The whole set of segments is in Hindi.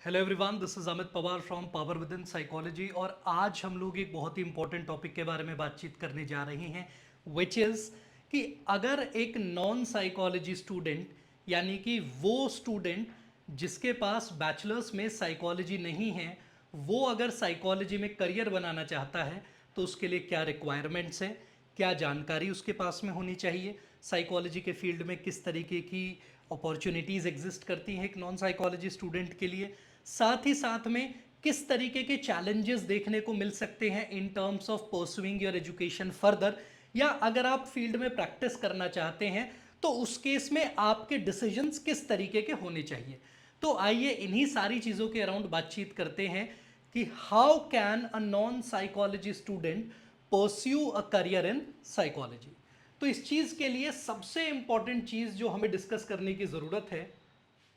Hello everyone, this is Amit Pawar from power with in psychology. और आज हम लोग एक बहुत ही इंपॉर्टेंट टॉपिक के बारे में बातचीत करने जा रहे हैं, विच इज़ कि अगर एक नॉन साइकोलॉजी स्टूडेंट, यानी कि वो स्टूडेंट जिसके पास बैचलर्स में साइकोलॉजी नहीं है, वो अगर साइकोलॉजी में करियर बनाना चाहता है तो उसके लिए क्या रिक्वायरमेंट्स हैं, क्या जानकारी उसके पास में होनी चाहिए, साइकोलॉजी के फील्ड में किस तरीके की अपॉर्चुनिटीज़ एग्जिस्ट करती हैं एक नॉन साइकोलॉजी स्टूडेंट के लिए, साथ ही साथ में किस तरीके के चैलेंजेस देखने को मिल सकते हैं in terms of pursuing your education further, या अगर आप फील्ड में प्रैक्टिस करना चाहते हैं तो उस केस में आपके डिसीजंस किस तरीके के होने चाहिए। तो आइए इन्हीं सारी चीज़ों के अराउंड बातचीत करते हैं कि how can a non psychology student pursue a career in psychology. तो इस चीज़ के लिए सबसे इंपॉर्टेंट चीज़ जो हमें डिस्कस करने की ज़रूरत है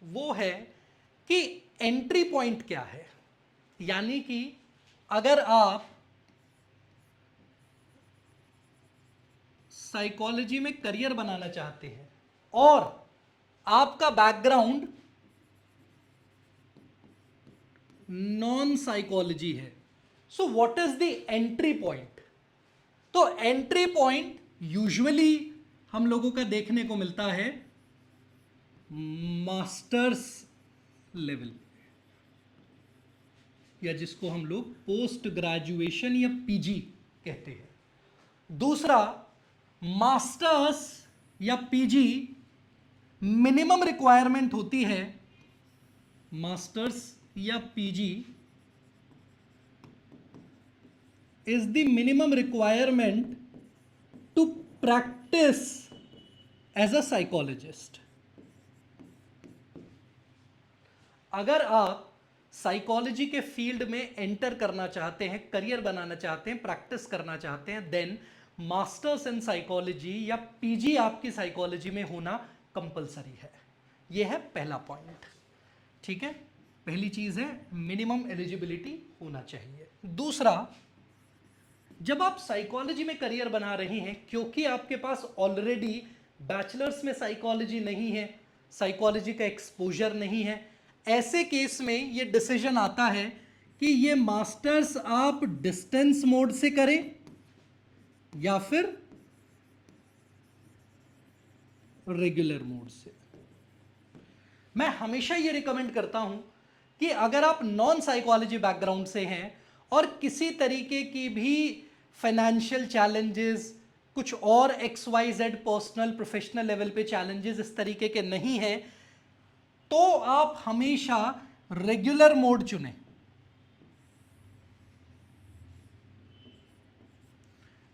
वो है कि एंट्री पॉइंट क्या है। यानी कि अगर आप साइकोलॉजी में करियर बनाना चाहते हैं और आपका बैकग्राउंड नॉन साइकोलॉजी है, so what is the entry point. तो एंट्री पॉइंट यूजुअली हम लोगों का देखने को मिलता है मास्टर्स लेवल, या जिसको हम लोग पोस्ट ग्रेजुएशन या पीजी कहते हैं। दूसरा, मास्टर्स या पीजी मिनिमम रिक्वायरमेंट होती है, मास्टर्स या PG is the minimum requirement to practise as a psychologist. अगर आप साइकोलॉजी के फील्ड में एंटर करना चाहते हैं, करियर बनाना चाहते हैं, प्रैक्टिस करना चाहते हैं, देन मास्टर्स इन साइकोलॉजी या पीजी आपकी साइकोलॉजी में होना कंपलसरी है। यह है पहला पॉइंट। ठीक है, पहली चीज है मिनिमम एलिजिबिलिटी होना चाहिए। दूसरा, जब आप साइकोलॉजी में करियर बना रहे हैं, क्योंकि आपके पास ऑलरेडी बैचलर्स में साइकोलॉजी नहीं है, साइकोलॉजी का एक्सपोजर नहीं है, ऐसे केस में ये डिसीजन आता है कि ये मास्टर्स आप डिस्टेंस मोड से करें या फिर रेगुलर मोड से। मैं हमेशा ये रिकमेंड करता हूं कि अगर आप नॉन साइकोलॉजी बैकग्राउंड से हैं और किसी तरीके की भी फाइनेंशियल चैलेंजेस, कुछ और X Y Z personal professional level पे चैलेंजेस इस तरीके के नहीं है, तो आप हमेशा रेगुलर मोड चुनें।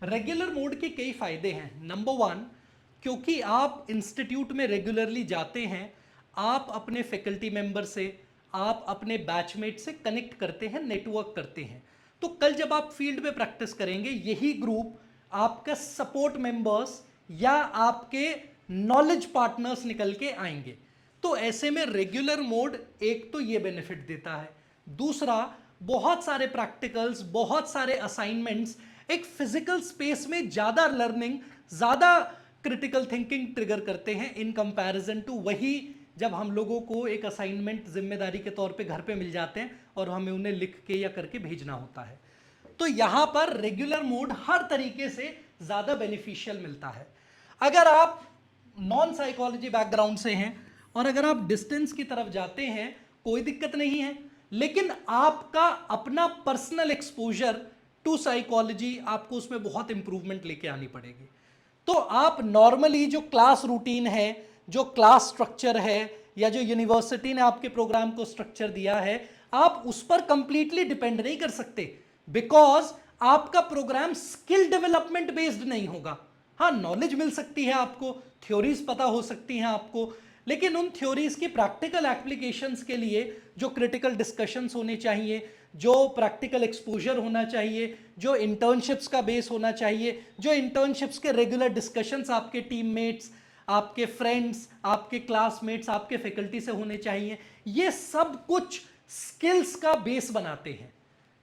रेगुलर मोड के कई फायदे हैं। नंबर वन, क्योंकि आप इंस्टीट्यूट में रेगुलरली जाते हैं, आप अपने फैकल्टी मेंबर से, आप अपने बैचमेट से कनेक्ट करते हैं, नेटवर्क करते हैं। तो कल जब आप फील्ड में प्रैक्टिस करेंगे, यही ग्रुप आपका सपोर्ट मेंबर्स या आपके नॉलेज पार्टनर्स निकल के आएंगे। तो ऐसे में रेगुलर मोड एक तो ये बेनिफिट देता है। दूसरा, बहुत सारे प्रैक्टिकल्स, बहुत सारे असाइनमेंट्स, एक फिजिकल स्पेस में ज्यादा लर्निंग, ज्यादा क्रिटिकल थिंकिंग ट्रिगर करते हैं इन कंपैरिजन टू वही जब हम लोगों को एक असाइनमेंट जिम्मेदारी के तौर पे घर पे मिल जाते हैं और हमें उन्हें लिख के या करके भेजना होता है। तो यहां पर रेगुलर मोड हर तरीके से ज्यादा बेनिफिशियल मिलता है। अगर आप नॉन साइकोलॉजी बैकग्राउंड से हैं और अगर आप डिस्टेंस की तरफ जाते हैं, कोई दिक्कत नहीं है, लेकिन आपका अपना पर्सनल एक्सपोजर टू साइकोलॉजी, आपको उसमें बहुत इंप्रूवमेंट लेके आनी पड़ेगी। तो आप नॉर्मली जो क्लास रूटीन है, जो क्लास स्ट्रक्चर है, या जो यूनिवर्सिटी ने आपके प्रोग्राम को स्ट्रक्चर दिया है, आप उस पर कंप्लीटली डिपेंड नहीं कर सकते, बिकॉज आपका प्रोग्राम स्किल डेवलपमेंट बेस्ड नहीं होगा। हाँ, नॉलेज मिल सकती है आपको, थ्योरीज पता हो सकती हैं आपको, लेकिन उन थ्योरीज की प्रैक्टिकल एप्लीकेशंस के लिए जो क्रिटिकल डिस्कशंस होने चाहिए, जो प्रैक्टिकल एक्सपोजर होना चाहिए, जो इंटर्नशिप्स का बेस होना चाहिए, जो इंटर्नशिप्स के रेगुलर डिस्कशंस आपके टीममेट्स, आपके फ्रेंड्स, आपके क्लासमेट्स, आपके फैकल्टी से होने चाहिए, ये सब कुछ स्किल्स का बेस बनाते हैं।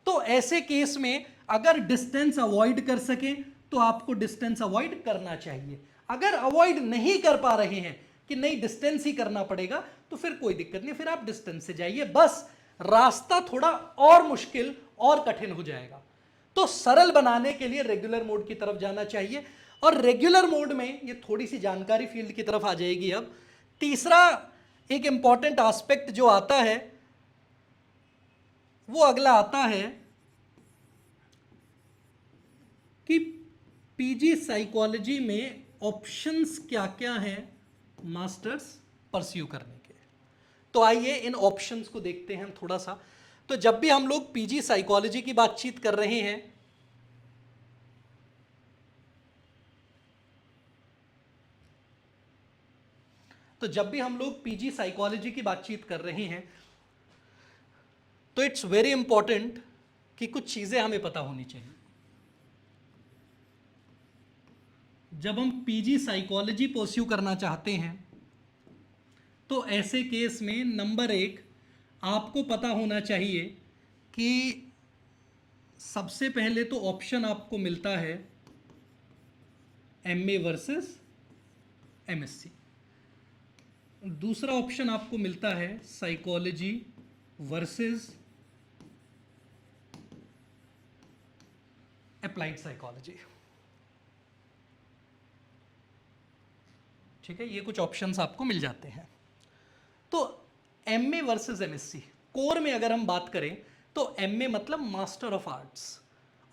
तो ऐसे केस में अगर डिस्टेंस अवॉइड कर सके तो आपको डिस्टेंस अवॉइड करना चाहिए। अगर अवॉइड नहीं कर पा रहे हैं कि नहीं डिस्टेंस ही करना पड़ेगा, तो फिर कोई दिक्कत नहीं, फिर आप डिस्टेंस से जाइए। बस रास्ता थोड़ा और मुश्किल और कठिन हो जाएगा। तो सरल बनाने के लिए रेगुलर मोड की तरफ जाना चाहिए। और रेगुलर मोड में ये थोड़ी सी जानकारी फील्ड की तरफ आ जाएगी। अब तीसरा एक इंपॉर्टेंट एस्पेक्ट जो आता है वो अगला आता है कि पीजी साइकोलॉजी में ऑप्शंस क्या क्या हैं मास्टर्स परस्यू करने के। तो आइए इन ऑप्शंस को देखते हैं हम थोड़ा सा। तो जब भी हम लोग पीजी साइकोलॉजी की बातचीत कर रहे हैं तो इट्स वेरी इंपॉर्टेंट कि कुछ चीजें हमें पता होनी चाहिए। जब हम पीजी साइकोलॉजी परस्यू करना चाहते हैं तो ऐसे केस में नंबर एक आपको पता होना चाहिए कि सबसे पहले तो ऑप्शन आपको मिलता है एमए वर्सेस एमएससी। दूसरा ऑप्शन आपको मिलता है साइकोलॉजी वर्सेस अप्लाइड साइकोलॉजी। ठीक है, ये कुछ ऑप्शंस आपको मिल जाते हैं। तो एमए वर्सेस एमएससी, कोर में अगर हम बात करें तो एमए मतलब मास्टर ऑफ आर्ट्स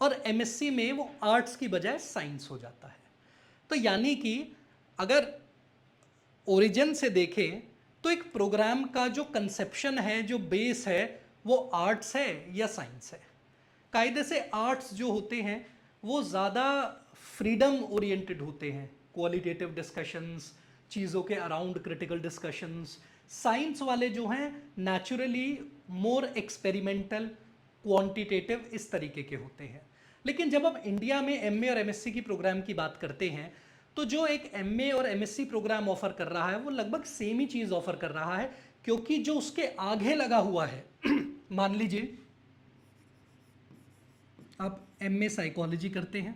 और एमएससी में वो आर्ट्स की बजाय साइंस हो जाता है। तो यानी कि अगर ओरिजिन से देखें तो एक प्रोग्राम का जो कंसेप्शन है, जो बेस है, वो आर्ट्स है या साइंस है। कायदे से आर्ट्स जो होते हैं वो ज़्यादा फ्रीडम ओरिएंटेड होते हैं, क्वालिटेटिव डिस्कशंस, चीज़ों के अराउंड क्रिटिकल डिस्कशंस। साइंस वाले जो हैं नेचुरली मोर एक्सपेरिमेंटल, क्वांटिटेटिव, इस तरीके के होते हैं। लेकिन जब हम इंडिया में एमए और एमएससी की प्रोग्राम की बात करते हैं तो जो एक एमए और एमएससी प्रोग्राम ऑफर कर रहा है वो लगभग सेम ही चीज़ ऑफर कर रहा है, क्योंकि जो उसके आगे लगा हुआ है मान लीजिए आप एमए साइकोलॉजी करते हैं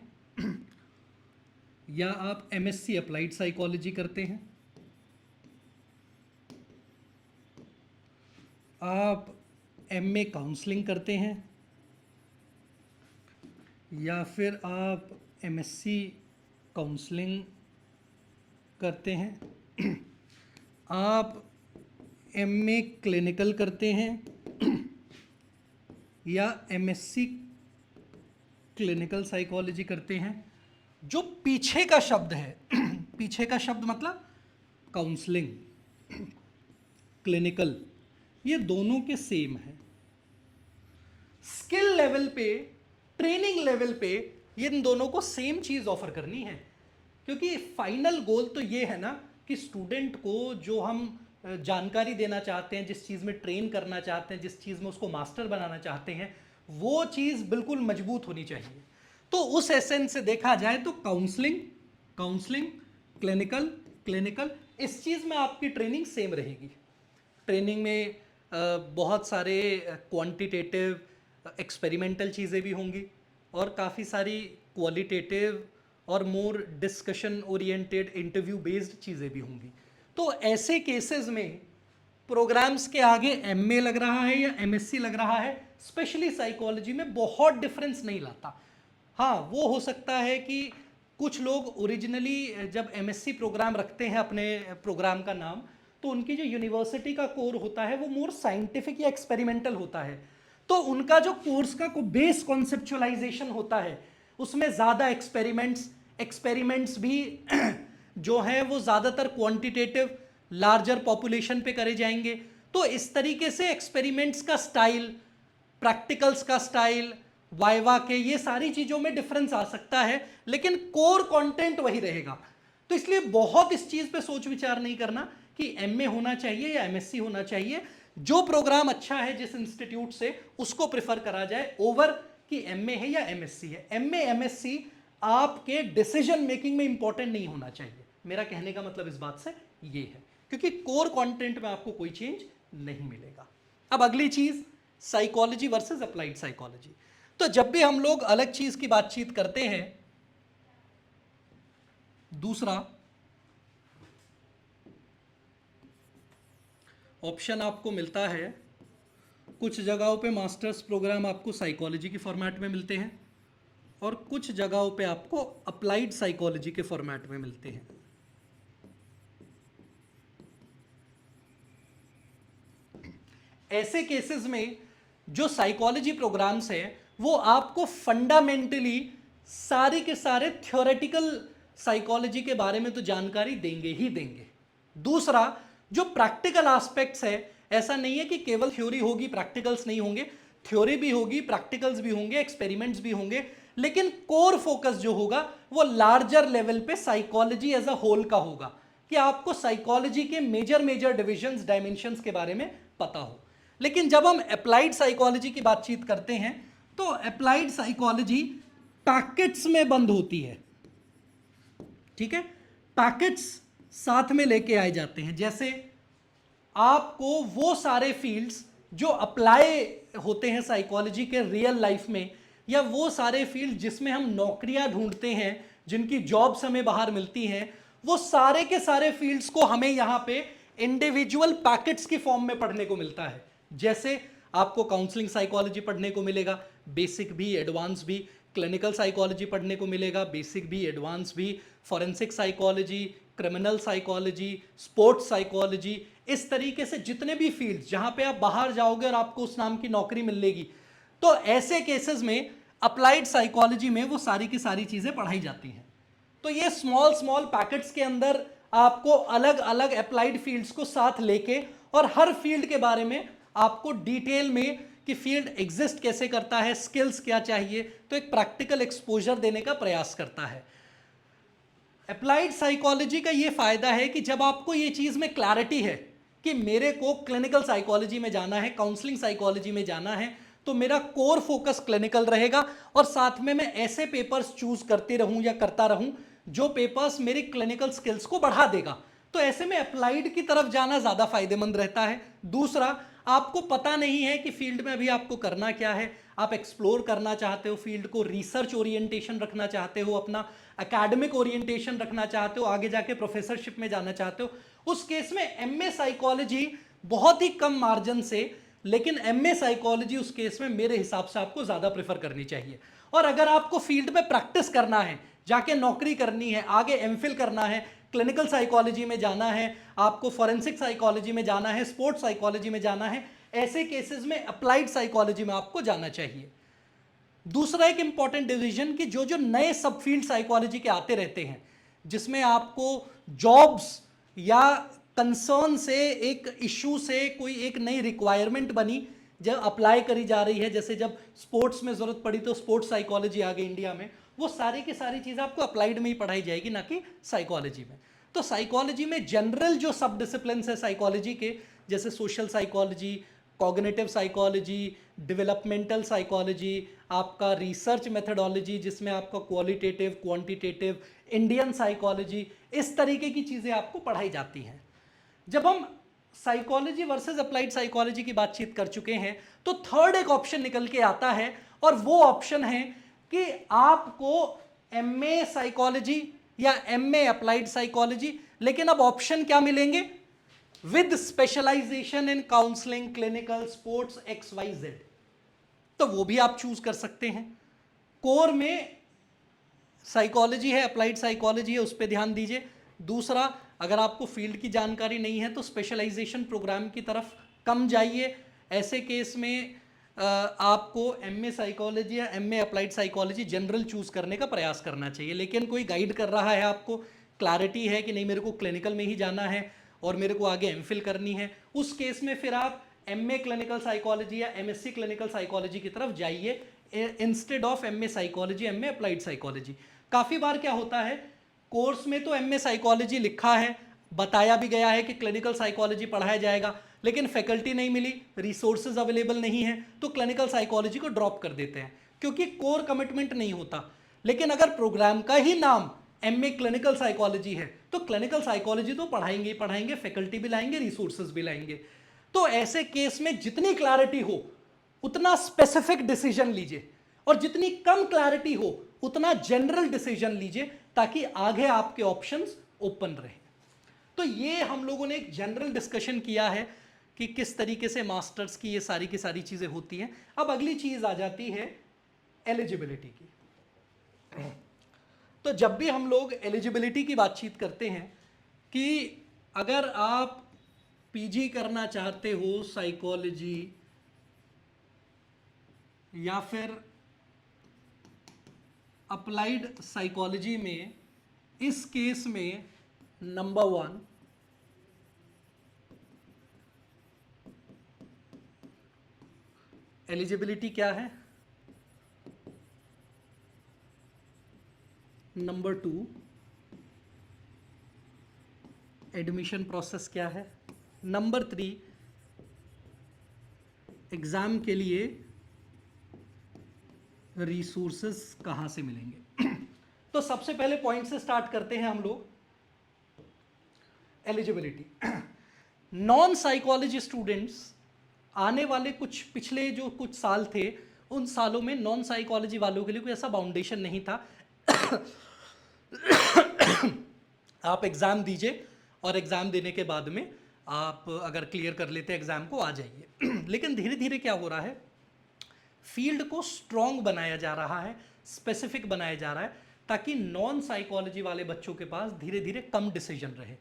या आप एमएससी अप्लाइड साइकोलॉजी करते हैं, आप एमए काउंसलिंग करते हैं या फिर आप एमएससी काउंसलिंग करते हैं, आप एमए क्लिनिकल करते हैं या एमएससी क्लिनिकल साइकोलॉजी करते हैं, जो पीछे का शब्द है पीछे का शब्द मतलब काउंसलिंग, क्लिनिकल, ये दोनों के सेम है। स्किल लेवल पे, ट्रेनिंग लेवल पे इन दोनों को सेम चीज ऑफर करनी है, क्योंकि फाइनल गोल तो ये है ना कि स्टूडेंट को जो हम जानकारी देना चाहते हैं, जिस चीज़ में ट्रेन करना चाहते हैं, जिस चीज़ में उसको मास्टर बनाना चाहते हैं, वो चीज़ बिल्कुल मजबूत होनी चाहिए। तो उस एसेंस से देखा जाए तो काउंसलिंग, काउंसलिंग, क्लिनिकल, क्लिनिकल, इस चीज़ में आपकी ट्रेनिंग सेम रहेगी। ट्रेनिंग में बहुत सारे क्वांटिटेटिव एक्सपेरिमेंटल चीज़ें भी होंगी और काफ़ी सारी क्वालिटेटिव और more discussion oriented interview based चीज़ें भी होंगी। तो ऐसे केसेस में प्रोग्राम्स के आगे एमए लग रहा है या एमएससी लग रहा है, स्पेशली साइकोलॉजी में बहुत डिफरेंस नहीं लाता। हाँ, वो हो सकता है कि कुछ लोग ओरिजिनली जब एमएससी प्रोग्राम रखते हैं अपने प्रोग्राम का नाम, तो उनकी जो यूनिवर्सिटी का कोर होता है वो मोर साइंटिफिक या एक्सपेरिमेंटल होता है। तो उनका जो कोर्स का बेस कॉन्सेप्चुअलाइजेशन होता है उसमें ज़्यादा एक्सपेरिमेंट्स भी जो हैं वो ज़्यादातर क्वांटिटेटिव लार्जर पॉपुलेशन पे करे जाएंगे। तो इस तरीके से एक्सपेरिमेंट्स का स्टाइल, प्रैक्टिकल्स का स्टाइल, वाइवा के, ये सारी चीज़ों में डिफरेंस आ सकता है, लेकिन कोर कंटेंट वही रहेगा। तो इसलिए बहुत इस चीज़ पे सोच विचार नहीं करना कि एमए होना चाहिए या एमएससी होना चाहिए। जो प्रोग्राम अच्छा है जिस इंस्टीट्यूट से, उसको प्रिफर करा जाए ओवर कि एमए है या एमएससी है। एमए एमएससी आपके डिसीजन मेकिंग में इंपॉर्टेंट नहीं होना चाहिए। मेरा कहने का मतलब इस बात से ये है, क्योंकि कोर कंटेंट में आपको कोई चेंज नहीं मिलेगा। अब अगली चीज, साइकोलॉजी वर्सेस अप्लाइड साइकोलॉजी। तो जब भी हम लोग अलग चीज की बातचीत करते हैं, दूसरा ऑप्शन आपको मिलता है कुछ जगहों पे मास्टर्स प्रोग्राम आपको साइकोलॉजी की फॉर्मेट में मिलते हैं और कुछ जगहों पे आपको अप्लाइड साइकोलॉजी के फॉर्मेट में मिलते हैं। ऐसे केसेस में जो साइकोलॉजी प्रोग्राम्स हैं वो आपको फंडामेंटली सारे के सारे थ्योरेटिकल साइकोलॉजी के बारे में तो जानकारी देंगे ही देंगे। दूसरा, जो प्रैक्टिकल एस्पेक्ट्स है, ऐसा नहीं है कि केवल थ्योरी होगी प्रैक्टिकल्स नहीं होंगे, थ्योरी भी होगी, प्रैक्टिकल्स भी होंगे, एक्सपेरिमेंट्स भी होंगे, लेकिन कोर फोकस जो होगा वो लार्जर लेवल पे साइकोलॉजी एज अ होल का होगा, कि आपको साइकोलॉजी के मेजर डिविजन्स, डायमेंशंस के बारे में पता हो। लेकिन जब हम अप्लाइड साइकोलॉजी की बातचीत करते हैं तो अप्लाइड साइकोलॉजी पैकेट्स में बंद होती है, ठीक है, पैकेट्स साथ में लेके आए जाते हैं। जैसे आपको वो सारे फील्ड्स जो अप्लाई होते हैं साइकोलॉजी के रियल लाइफ में, या वो सारे फील्ड जिसमें हम नौकरियां ढूंढते हैं, जिनकी जॉब्स हमें बाहर मिलती हैं, वो सारे के सारे फील्ड्स को हमें यहां पे इंडिविजुअल पैकेट्स की फॉर्म में पढ़ने को मिलता है। जैसे आपको काउंसलिंग साइकोलॉजी पढ़ने को मिलेगा, बेसिक भी एडवांस भी, क्लिनिकल साइकोलॉजी पढ़ने को मिलेगा, बेसिक भी एडवांस भी, forensic psychology, criminal psychology, sports psychology, इस तरीके से जितने भी फील्ड जहां पे आप बाहर जाओगे और आपको उस नाम की नौकरी मिलेगी, तो ऐसे केसेस में अप्लाइड साइकोलॉजी में वो सारी की सारी चीजें पढ़ाई जाती हैं। तो ये स्मॉल स्मॉल पैकेट्स के अंदर आपको अलग अलग अप्लाइड फील्ड्स को साथ लेके और हर फील्ड के बारे में आपको डिटेल में कि फील्ड एग्जिस्ट कैसे करता है, स्किल्स क्या चाहिए, तो एक प्रैक्टिकल एक्सपोजर देने का प्रयास करता है। अप्लाइड साइकोलॉजी का ये फायदा है कि जब आपको ये चीज में क्लैरिटी है कि मेरे को क्लिनिकल साइकोलॉजी में जाना है, काउंसलिंग साइकोलॉजी में जाना है, तो मेरा कोर फोकस क्लिनिकल रहेगा और साथ में मैं ऐसे पेपर्स चूज करते रहूं या करता रहूं जो पेपर्स मेरी क्लिनिकल स्किल्स को बढ़ा देगा। तो ऐसे में अप्लाइड की तरफ जाना ज्यादा फायदेमंद रहता है। दूसरा, आपको पता नहीं है कि फील्ड में अभी आपको करना क्या है, आप एक्सप्लोर करना चाहते हो फील्ड को, रिसर्च ओरिएंटेशन रखना चाहते हो, अपना एकेडमिक ओरिएंटेशन रखना चाहते हो, आगे जाके प्रोफेसरशिप में जाना चाहते हो, उस केस में एमए साइकोलॉजी बहुत ही कम मार्जिन से, लेकिन एमए साइकोलॉजी उस केस में मेरे हिसाब से आपको ज्यादा प्रेफर करनी चाहिए। और अगर आपको फील्ड में प्रैक्टिस करना है, जाके नौकरी करनी है, आगे एमफिल करना है, क्लिनिकल साइकोलॉजी में जाना है, आपको फॉरेंसिक साइकोलॉजी में जाना है, स्पोर्ट्स साइकोलॉजी में जाना है, ऐसे केसेस में अप्लाइड साइकोलॉजी में आपको जाना चाहिए। दूसरा एक इंपॉर्टेंट डिवीजन कि जो जो नए सब फील्ड साइकोलॉजी के आते रहते हैं, जिसमें आपको जॉब्स या कंसर्न से, एक इशू से कोई एक नई रिक्वायरमेंट बनी, जब अप्लाई करी जा रही है, जैसे जब स्पोर्ट्स में जरूरत पड़ी तो स्पोर्ट्स साइकोलॉजी आ गई इंडिया में, वो सारी की सारी चीज़ आपको अप्लाइड में ही पढ़ाई जाएगी, ना कि साइकोलॉजी में। तो साइकोलॉजी में जनरल जो सब डिसिप्लिन है साइकोलॉजी के, जैसे social psychology, cognitive psychology, developmental psychology, आपका रिसर्च मेथडोलॉजी जिसमें आपका क्वालिटेटिव, क्वांटिटेटिव, इंडियन साइकोलॉजी, इस तरीके की चीज़ें आपको पढ़ाई जाती हैं। जब हम साइकोलॉजी वर्सेस अप्लाइड साइकोलॉजी की बातचीत कर चुके हैं, तो थर्ड एक ऑप्शन निकल के आता है, और वो ऑप्शन है कि आपको एमए साइकोलॉजी या एमए अप्लाइड साइकोलॉजी, लेकिन अब ऑप्शन क्या मिलेंगे, with specialisation in counselling, clinical, sports, XYZ, तो वो भी आप चूज कर सकते हैं। कोर में साइकोलॉजी है, अप्लाइड साइकोलॉजी है, उस पर ध्यान दीजिए। दूसरा, अगर आपको फील्ड की जानकारी नहीं है तो स्पेशलाइजेशन प्रोग्राम की तरफ कम जाइए। ऐसे केस में आपको एमए साइकोलॉजी या MA applied psychology general choose करने का प्रयास करना चाहिए। लेकिन कोई गाइड कर रहा है, आपको क्लैरिटी है कि नहीं मेरे को क्लिनिकल में ही जाना है और मेरे को आगे एमफिल करनी है, उस केस में फिर आप एमए क्लिनिकल साइकोलॉजी या एमएससी क्लिनिकल साइकोलॉजी की तरफ जाइए instead of MA psychology, MA applied psychology. काफ़ी बार क्या होता है, कोर्स में तो एमए साइकोलॉजी लिखा है, बताया भी गया है कि क्लिनिकल साइकोलॉजी पढ़ाया जाएगा, लेकिन फैकल्टी नहीं मिली, रिसोर्सेज अवेलेबल नहीं है, तो क्लिनिकल साइकोलॉजी को ड्रॉप कर देते हैं क्योंकि कोर कमिटमेंट नहीं होता। लेकिन अगर प्रोग्राम का ही नाम एमए क्लिनिकल साइकोलॉजी है तो क्लिनिकल साइकोलॉजी तो पढ़ाएंगे ही पढ़ाएंगे, फैकल्टी भी लाएंगे, रिसोर्सेज भी लाएंगे। तो ऐसे केस में जितनी क्लैरिटी हो उतना स्पेसिफिक डिसीजन लीजिए, और जितनी कम क्लैरिटी हो उतना जनरल डिसीजन लीजिए, ताकि आगे आपके ऑप्शंस ओपन रहे। तो ये हम लोगों ने एक जनरल डिस्कशन किया है कि किस तरीके से मास्टर्स की ये सारी की सारी चीज़ें होती हैं। अब अगली चीज़ आ जाती है एलिजिबिलिटी की। तो जब भी हम लोग एलिजिबिलिटी की बातचीत करते हैं कि अगर आप पीजी करना चाहते हो साइकोलॉजी या फिर अप्लाइड साइकोलॉजी में, इस केस में नंबर 1 एलिजिबिलिटी क्या है, नंबर 2 एडमिशन प्रोसेस क्या है, नंबर 3 एग्जाम के लिए रिसोर्सेस कहां से मिलेंगे। तो सबसे पहले पॉइंट से स्टार्ट करते हैं हम लोग, एलिजिबिलिटी। नॉन साइकोलॉजी स्टूडेंट्स आने वाले कुछ पिछले जो कुछ साल थे, उन सालों में नॉन साइकोलॉजी वालों के लिए कोई ऐसा बाउंडेशन नहीं था। आप एग्ज़ाम दीजिए और एग्ज़ाम देने के बाद में आप अगर क्लियर कर लेते एग्ज़ाम को, आ जाइए। लेकिन धीरे धीरे क्या हो रहा है, फील्ड को स्ट्रॉन्ग बनाया जा रहा है, स्पेसिफिक बनाया जा रहा है, ताकि नॉन साइकोलॉजी वाले बच्चों के पास धीरे धीरे कम डिसीजन रहे,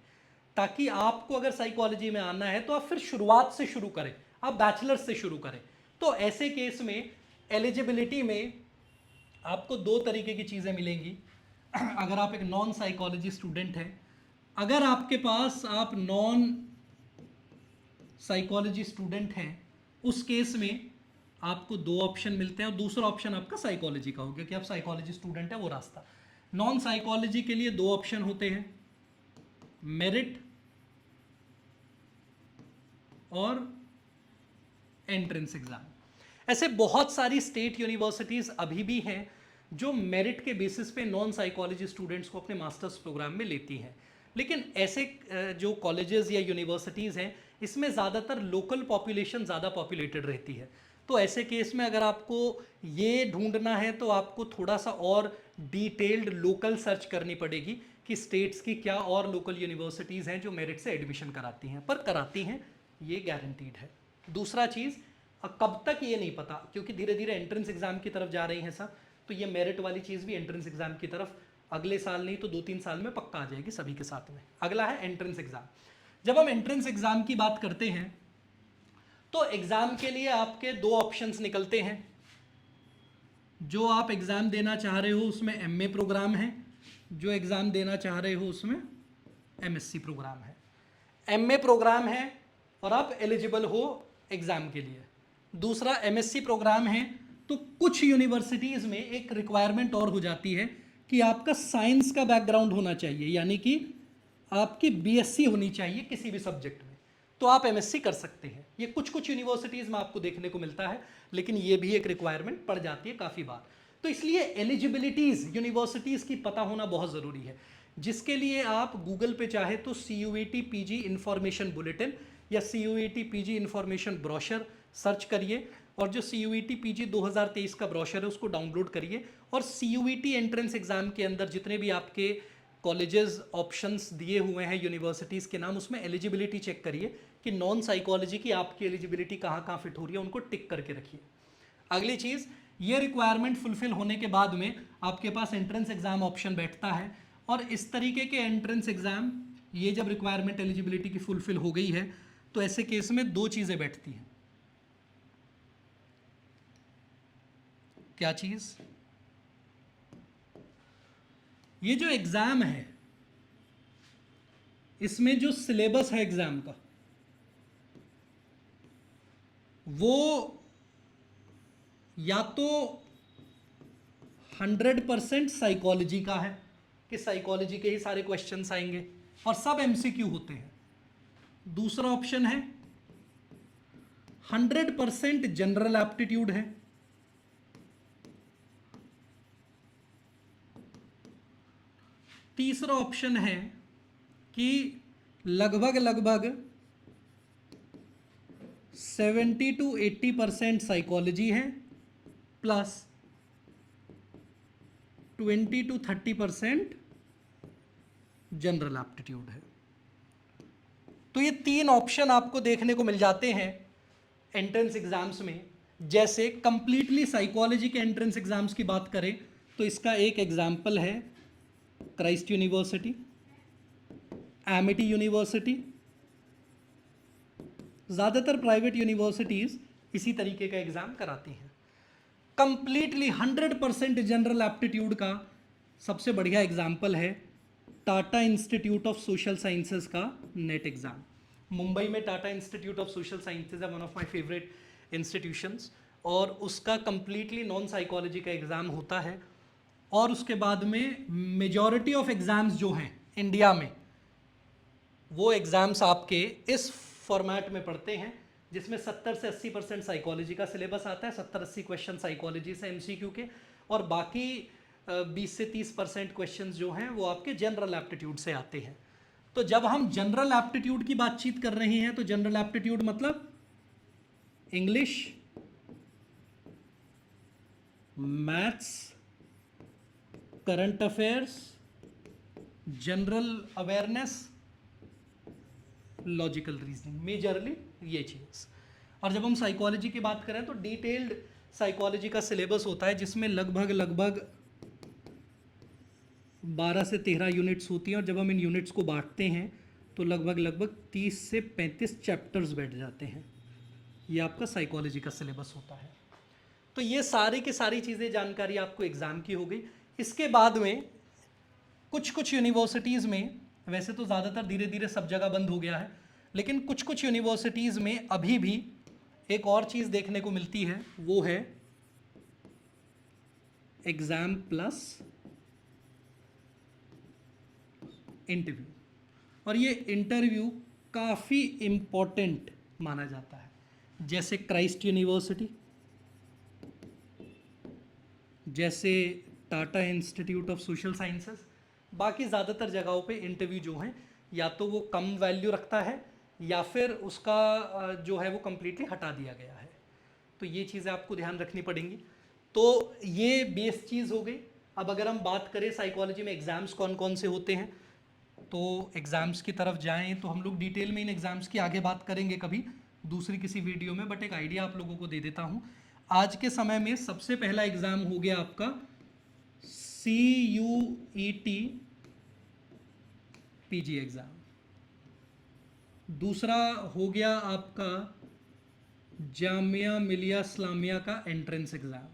ताकि आपको अगर साइकोलॉजी में आना है तो आप फिर शुरुआत से शुरू करें, आप बैचलर्स से शुरू करें। तो ऐसे केस में एलिजिबिलिटी में आपको 2 तरीके की चीज़ें मिलेंगी। अगर आप एक नॉन साइकोलॉजी स्टूडेंट हैं, अगर आपके पास आप नॉन साइकोलॉजी स्टूडेंट हैं, उस केस में आपको 2 ऑप्शन मिलते हैं और दूसरा ऑप्शन आपका साइकोलॉजी का हो गया कि आप साइकोलॉजी स्टूडेंट है, वो रास्ता। नॉन साइकोलॉजी के लिए 2 ऑप्शन होते हैं, मेरिट और एंट्रेंस एग्जाम। ऐसे बहुत सारी स्टेट यूनिवर्सिटीज़ अभी भी हैं जो मेरिट के बेसिस पे नॉन साइकोलॉजी स्टूडेंट्स को अपने मास्टर्स प्रोग्राम में लेती हैं। लेकिन ऐसे जो कॉलेजेस या यूनिवर्सिटीज़ हैं, इसमें ज़्यादातर लोकल पॉपुलेशन ज़्यादा पॉपुलेटेड रहती है। तो ऐसे केस में अगर आपको ये ढूंढना है तो आपको थोड़ा सा और डिटेल्ड लोकल सर्च करनी पड़ेगी कि स्टेट्स की क्या और लोकल यूनिवर्सिटीज़ हैं जो मेरिट से एडमिशन कराती हैं, पर कराती हैं, ये गारंटीड है। दूसरा चीज़, कब तक ये नहीं पता, क्योंकि धीरे धीरे एंट्रेंस एग्जाम की तरफ जा रही हैं सब, तो ये मेरिट वाली चीज़ भी एंट्रेंस एग्जाम की तरफ अगले साल नहीं तो 2-3 साल में पक्का आ जाएगी सभी के साथ में। अगला है एंट्रेंस एग्जाम। जब हम एंट्रेंस एग्जाम की बात करते हैं तो एग्जाम के लिए आपके 2 ऑप्शंस निकलते हैं। जो आप एग्जाम देना चाह रहे हो उसमें एमए प्रोग्राम है, जो एग्जाम देना चाह रहे हो उसमें एमएससी प्रोग्राम है। एमए प्रोग्राम है और आप एलिजिबल हो एग्जाम के लिए। दूसरा एमएससी प्रोग्राम है तो कुछ यूनिवर्सिटीज़ में एक रिक्वायरमेंट और हो जाती है कि आपका साइंस का बैकग्राउंड होना चाहिए, यानी कि आपकी बीएससी होनी चाहिए किसी भी सब्जेक्ट में, तो आप एमएससी कर सकते हैं। ये कुछ कुछ यूनिवर्सिटीज़ में आपको देखने को मिलता है, लेकिन ये भी एक रिक्वायरमेंट पड़ जाती है काफ़ी बार। तो इसलिए एलिजिबिलिटीज़ यूनिवर्सिटीज़ की पता होना बहुत ज़रूरी है, जिसके लिए आप गूगल पे चाहे तो CUET PG इन्फॉर्मेशन बुलेटिन या CUET PG information brochure search करिए, और जो CUET PG 2023 का ब्रोशर है उसको डाउनलोड करिए, और CUET एंट्रेंस एग्जाम के अंदर जितने भी आपके कॉलेजेस ऑप्शंस दिए हुए हैं यूनिवर्सिटीज़ के नाम, उसमें एलिजिबिलिटी चेक करिए कि नॉन साइकोलॉजी की आपकी एलिजिबिलिटी कहाँ कहाँ फिट हो रही है, उनको टिक करके रखिए। अगली चीज़, ये रिक्वायरमेंट फुलफिल होने के बाद में आपके पास एंट्रेंस एग्जाम ऑप्शन बैठता है, और इस तरीके के एंट्रेंस एग्जाम, ये जब रिक्वायरमेंट एलिजिबिलिटी की फुलफिल हो गई है तो ऐसे केस में 2 चीज़ें बैठती हैं। क्या चीज़? ये जो एग्ज़ाम है इसमें जो सिलेबस है एग्ज़ाम का, वो या तो 100% साइकोलॉजी का है कि साइकोलॉजी के ही सारे क्वेश्चंस आएंगे और सब MCQ होते हैं। दूसरा ऑप्शन है 100% जनरल एप्टीट्यूड है। तीसरा ऑप्शन है कि लगभग 70 to 80% साइकोलॉजी है प्लस 20 to 30% जनरल एप्टीट्यूड है। तो ये 3 ऑप्शन आपको देखने को मिल जाते हैं एंट्रेंस एग्जाम्स में। जैसे कंप्लीटली साइकोलॉजी के एंट्रेंस एग्जाम्स की बात करें तो इसका एक एग्जाम्पल है क्राइस्ट यूनिवर्सिटी, एमिटी यूनिवर्सिटी। ज़्यादातर प्राइवेट यूनिवर्सिटीज़ इसी तरीके का एग्ज़ाम कराती हैं। कंप्लीटली 100% जनरल एप्टीट्यूड का सबसे बढ़िया एग्जाम्पल है Tata institute of social sciences का नेट एग्ज़ाम। मुंबई में Tata institute of social sciences है one of my favourite institutions, और उसका कंप्लीटली नॉन साइकोलॉजी का एग्ज़ाम होता है। और उसके बाद में मेजॉरिटी ऑफ एग्ज़ाम्स जो हैं इंडिया में, वो एग्ज़ाम्स आपके इस फॉर्मेट में पढ़ते हैं जिसमें 70 से 80% साइकोलॉजी का सिलेबस आता है, 70-80 क्वेश्चन साइकोलॉजी से एमसीक्यू के, और बाकी 20 से 30% क्वेश्चंस जो हैं वो आपके जनरल एप्टीट्यूड से आते हैं। तो जब हम जनरल एप्टीट्यूड की बातचीत कर रहे हैं तो जनरल एप्टीट्यूड मतलब English, maths, current affairs, general awareness, logical reasoning, majorly ये चीज़। और जब हम साइकोलॉजी की बात करें तो डिटेल्ड साइकोलॉजी का सिलेबस होता है जिसमें लगभग 12 से 13 यूनिट्स होती हैं, और जब हम इन यूनिट्स को बांटते हैं तो लगभग 30 से 35 चैप्टर्स बैठ जाते हैं। ये आपका साइकोलॉजी का सिलेबस होता है। तो ये सारी की सारी चीज़ें जानकारी आपको एग्ज़ाम की हो गई। इसके बाद में कुछ यूनिवर्सिटीज़ में, वैसे तो ज़्यादातर धीरे धीरे सब जगह बंद हो गया है, लेकिन कुछ यूनिवर्सिटीज़ में अभी भी एक और चीज़ देखने को मिलती है, वो है एग्ज़ाम प्लस इंटरव्यू। और ये इंटरव्यू काफ़ी इम्पोर्टेंट माना जाता है। जैसे क्राइस्ट यूनिवर्सिटी, जैसे Tata institute of social sciences, बाकी ज़्यादातर जगहों पे इंटरव्यू जो है या तो वो कम वैल्यू रखता है या फिर उसका जो है वो कम्प्लीटली हटा दिया गया है। तो ये चीज़ें आपको ध्यान रखनी पड़ेंगी। तो ये बेस चीज़ हो गई। अब अगर हम बात करें साइकोलॉजी में एग्ज़ाम्स कौन कौन से होते हैं, तो एग्ज़ाम्स की तरफ जाएं तो हम लोग डिटेल में इन एग्ज़ाम्स की आगे बात करेंगे कभी दूसरी किसी वीडियो में, बट एक आइडिया आप लोगों को दे देता हूँ। आज के समय में सबसे पहला एग्ज़ाम हो गया आपका CUET PG एग्ज़ाम। दूसरा हो गया आपका जामिया मिलिया इस्लामिया का एंट्रेंस एग्ज़ाम।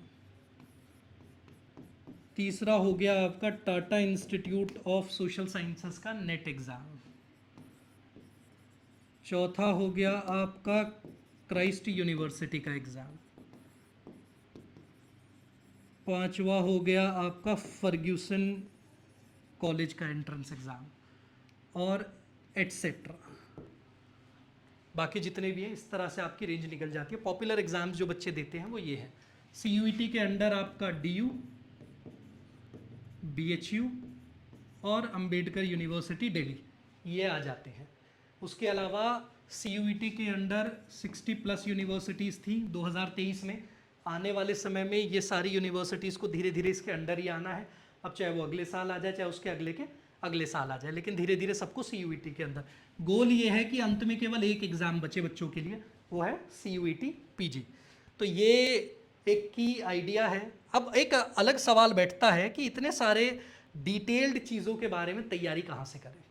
तीसरा हो गया आपका Tata institute of social sciences का नेट एग्ज़ाम। चौथा हो गया आपका क्राइस्ट यूनिवर्सिटी का एग्ज़ाम। पांचवा हो गया आपका फर्ग्यूसन कॉलेज का एंट्रेंस एग्ज़ाम, और एट्सेट्रा। बाकी जितने भी हैं इस तरह से आपकी रेंज निकल जाती है। पॉपुलर एग्ज़ाम्स जो बच्चे देते हैं वो ये है। CUET के अंडर आपका DU, BHU और अंबेडकर यूनिवर्सिटी दिल्ली ये आ जाते हैं। उसके अलावा CUET के अंडर 60+ यूनिवर्सिटीज़ थी 2023 में। आने वाले समय में ये सारी यूनिवर्सिटीज़ को धीरे धीरे इसके अंडर ही आना है। अब चाहे वो अगले साल आ जाए, चाहे उसके अगले साल आ जाए, लेकिन धीरे धीरे सबको CUET के अंदर। गोल ये है कि अंत में केवल एक एग्ज़ाम बचे बच्चों के लिए, वो है CUET PG। तो ये एक की आइडिया है। अब एक अलग सवाल बैठता है कि इतने सारे डिटेल्ड चीज़ों के बारे में तैयारी कहाँ से करें।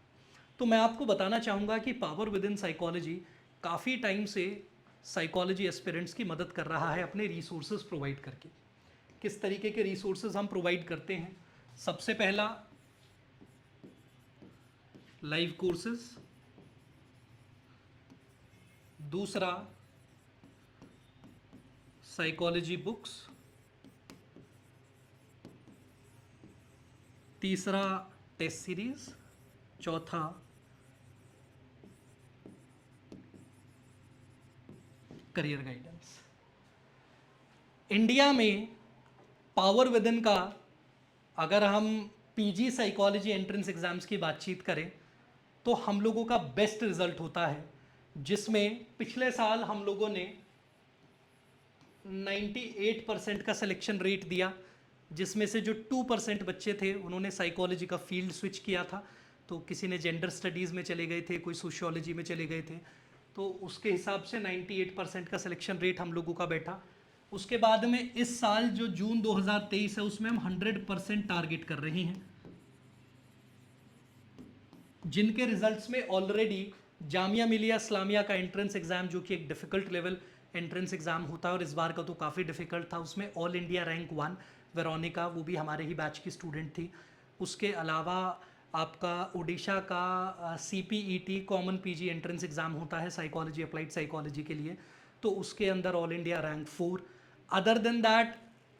तो मैं आपको बताना चाहूँगा कि पावर विद इन साइकोलॉजी काफ़ी टाइम से साइकोलॉजी एस्पिरेंट्स की मदद कर रहा है अपने रिसोर्सेज प्रोवाइड करके। किस तरीके के रिसोर्सेज हम प्रोवाइड करते हैं? सबसे पहला लाइव कोर्सेज, दूसरा साइकोलॉजी बुक्स, तीसरा टेस्ट सीरीज, चौथा करियर गाइडेंस। इंडिया में पावर विद इन का अगर हम PG साइकोलॉजी एंट्रेंस एग्जाम्स की बातचीत करें तो हम लोगों का बेस्ट रिजल्ट होता है, जिसमें पिछले साल हम लोगों ने 98% का सिलेक्शन रेट दिया, जिसमें से जो 2% बच्चे थे उन्होंने साइकोलॉजी का फील्ड स्विच किया था। तो किसी ने जेंडर स्टडीज़ में चले गए थे, कोई सोशियोलॉजी में चले गए थे, तो उसके हिसाब से 98% का सिलेक्शन रेट हम लोगों का बैठा। उसके बाद में इस साल जो जून 2023 है उसमें हम 100% टारगेट कर रहे हैं, जिनके रिजल्ट्स में ऑलरेडी जामिया मिलिया इस्लामिया का एंट्रेंस एग्जाम, जो कि एक डिफिकल्ट लेवल एंट्रेंस एग्जाम होता है और इस बार का तो काफ़ी डिफिकल्ट था, उसमें ऑल इंडिया रैंक 1 वेरोनिका, वो भी हमारे ही बैच की स्टूडेंट थी। उसके अलावा आपका उड़ीसा का CPET common PG entrance exam होता है साइकोलॉजी, अप्लाइड साइकोलॉजी के लिए, तो उसके अंदर all India rank 4। Other than that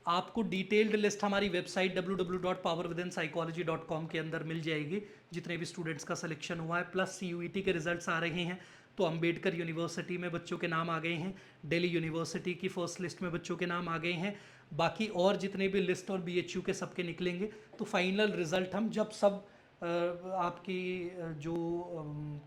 आपको डिटेल्ड लिस्ट हमारी वेबसाइट www.powerwithinpsychology.com के अंदर मिल जाएगी, जितने भी स्टूडेंट्स का सिलेक्शन हुआ है। प्लस CUET के रिजल्ट्स आ रहे हैं, तो अंबेडकर यूनिवर्सिटी में बच्चों के नाम आ गए हैं, दिल्ली यूनिवर्सिटी की फर्स्ट लिस्ट में बच्चों के नाम आ गए हैं, बाकी और जितने भी लिस्ट और BHU के सबके निकलेंगे। तो फाइनल रिजल्ट हम जब सब आपकी जो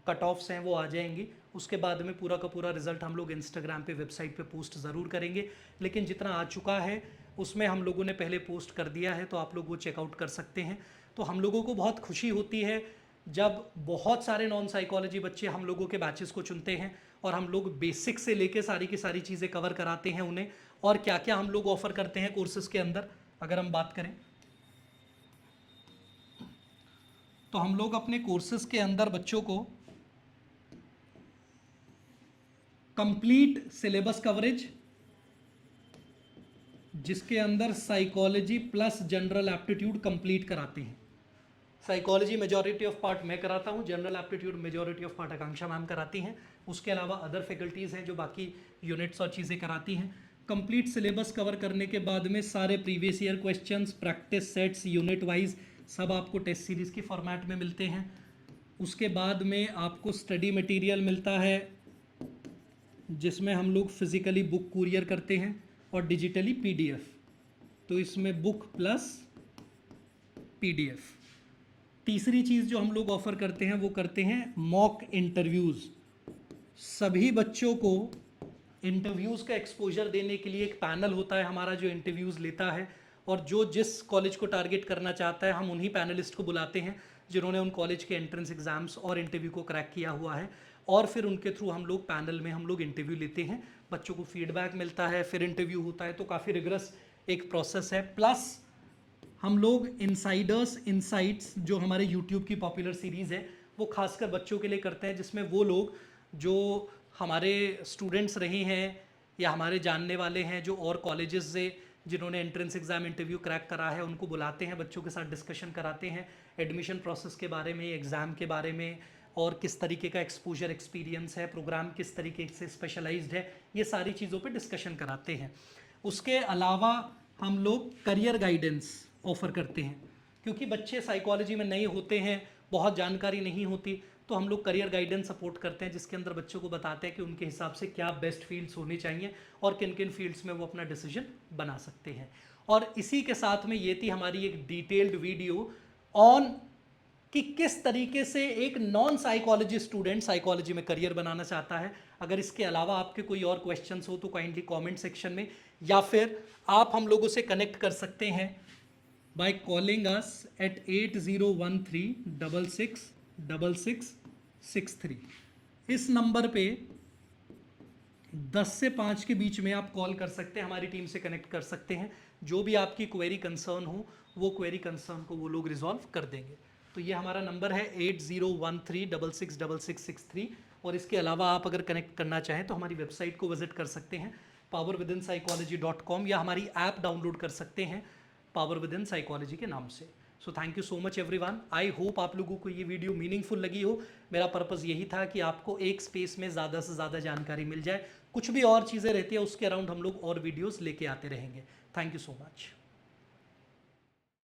कट ऑफ्स हैं वो आ जाएंगी, उसके बाद में पूरा का पूरा रिजल्ट हम लोग इंस्टाग्राम पे, वेबसाइट पे पोस्ट ज़रूर करेंगे। लेकिन जितना आ चुका है उसमें हम लोगों ने पहले पोस्ट कर दिया है, तो आप लोग वो चेकआउट कर सकते हैं। तो हम लोगों को बहुत खुशी होती है जब बहुत सारे नॉन साइकोलॉजी बच्चे हम लोगों के बैचेस को चुनते हैं और हम लोग बेसिक से लेके सारी की सारी चीज़ें कवर कराते हैं उन्हें। और क्या क्या हम लोग ऑफर करते हैं कोर्सेज़ के अंदर अगर हम बात करें, तो हम लोग अपने कोर्सेज़ के अंदर बच्चों को कंप्लीट सिलेबस कवरेज, जिसके अंदर psychology plus general aptitude complete कराते हैं। साइकोलॉजी मेजॉरिटी ऑफ पार्ट मैं कराता हूँ, general aptitude majority of part Akanksha ma'am कराती हैं। उसके अलावा अदर फैकल्टीज़ हैं जो बाकी यूनिट्स और चीज़ें कराती हैं। कंप्लीट सिलेबस कवर करने के बाद में सारे previous year questions, practice sets, unit wise सब आपको टेस्ट सीरीज़ की फॉर्मेट में मिलते हैं। उसके बाद में आपको स्टडी मटेरियल मिलता है, जिसमें हम लोग फिज़िकली बुक कुरियर करते हैं और डिजिटली PDF। तो इसमें बुक प्लस PDF। तीसरी चीज़ जो हम लोग ऑफ़र करते हैं वो करते हैं मॉक इंटरव्यूज़। सभी बच्चों को इंटरव्यूज़ का एक्सपोजर देने के लिए एक पैनल होता है हमारा जो इंटरव्यूज़ लेता है, और जो जिस कॉलेज को टारगेट करना चाहता है हम उन्हीं पैनलिस्ट को बुलाते हैं जिन्होंने उन कॉलेज के एंट्रेंस एग्जाम्स और इंटरव्यू को क्रैक किया हुआ है, और फिर उनके थ्रू हम लोग पैनल में हम लोग इंटरव्यू लेते हैं, बच्चों को फीडबैक मिलता है, फिर इंटरव्यू होता है। तो काफ़ी रिगरस एक प्रोसेस है। प्लस हम लोग इनसाइडर्स इनसाइट्स जो हमारे यूट्यूब की पॉपुलर सीरीज़ है वो खासकर बच्चों के लिए करते हैं, जिसमें वो लोग जो हमारे स्टूडेंट्स रहे हैं या हमारे जानने वाले हैं जो और कॉलेजेस से जिन्होंने एंट्रेंस एग्ज़ाम इंटरव्यू क्रैक करा है, उनको बुलाते हैं, बच्चों के साथ डिस्कशन कराते हैं एडमिशन प्रोसेस के बारे में, एग्ज़ाम के बारे में, और किस तरीके का एक्सपोजर एक्सपीरियंस है, प्रोग्राम किस तरीके से स्पेशलाइज्ड है, ये सारी चीज़ों पे डिस्कशन कराते हैं। उसके अलावा हम लोग करियर गाइडेंस ऑफ़र करते हैं, क्योंकि बच्चे साइकोलॉजी में नए होते हैं, बहुत जानकारी नहीं होती, तो हम लोग करियर गाइडेंस सपोर्ट करते हैं, जिसके अंदर बच्चों को बताते हैं कि उनके हिसाब से क्या बेस्ट फील्ड्स होनी चाहिए और किन किन फील्ड्स में वो अपना डिसीजन बना सकते हैं। और इसी के साथ में ये थी हमारी एक डिटेल्ड वीडियो ऑन कि किस तरीके से एक नॉन साइकोलॉजी स्टूडेंट साइकोलॉजी में करियर बनाना चाहता है। अगर इसके अलावा आपके कोई और क्वेश्चंस हो तो काइंडली कमेंट सेक्शन में, या फिर आप हम लोगों से कनेक्ट कर सकते हैं बाय कॉलिंग अस एट 8013666663। इस नंबर पे 10 से 5 के बीच में आप कॉल कर सकते हैं, हमारी टीम से कनेक्ट कर सकते हैं, जो भी आपकी क्वेरी कंसर्न हो वो क्वेरी कंसर्न को वो लोग रिजॉल्व कर देंगे। तो ये हमारा नंबर है 8013666663। और इसके अलावा आप अगर कनेक्ट करना चाहें तो हमारी वेबसाइट को विजिट कर सकते हैं powerwithinpsychology.com, या हमारी ऐप डाउनलोड कर सकते हैं पावर विद इन साइकोलॉजी के नाम से। So thank you so much everyone. I hope आप लोगों को ये वीडियो मीनिंगफुल लगी हो। मेरा पर्पज़ यही था कि आपको एक स्पेस में ज़्यादा से ज़्यादा जानकारी मिल जाए। कुछ भी और चीज़ें रहती है उसके अराउंड हम लोग और वीडियोज़ लेके आते रहेंगे। Thank you so much.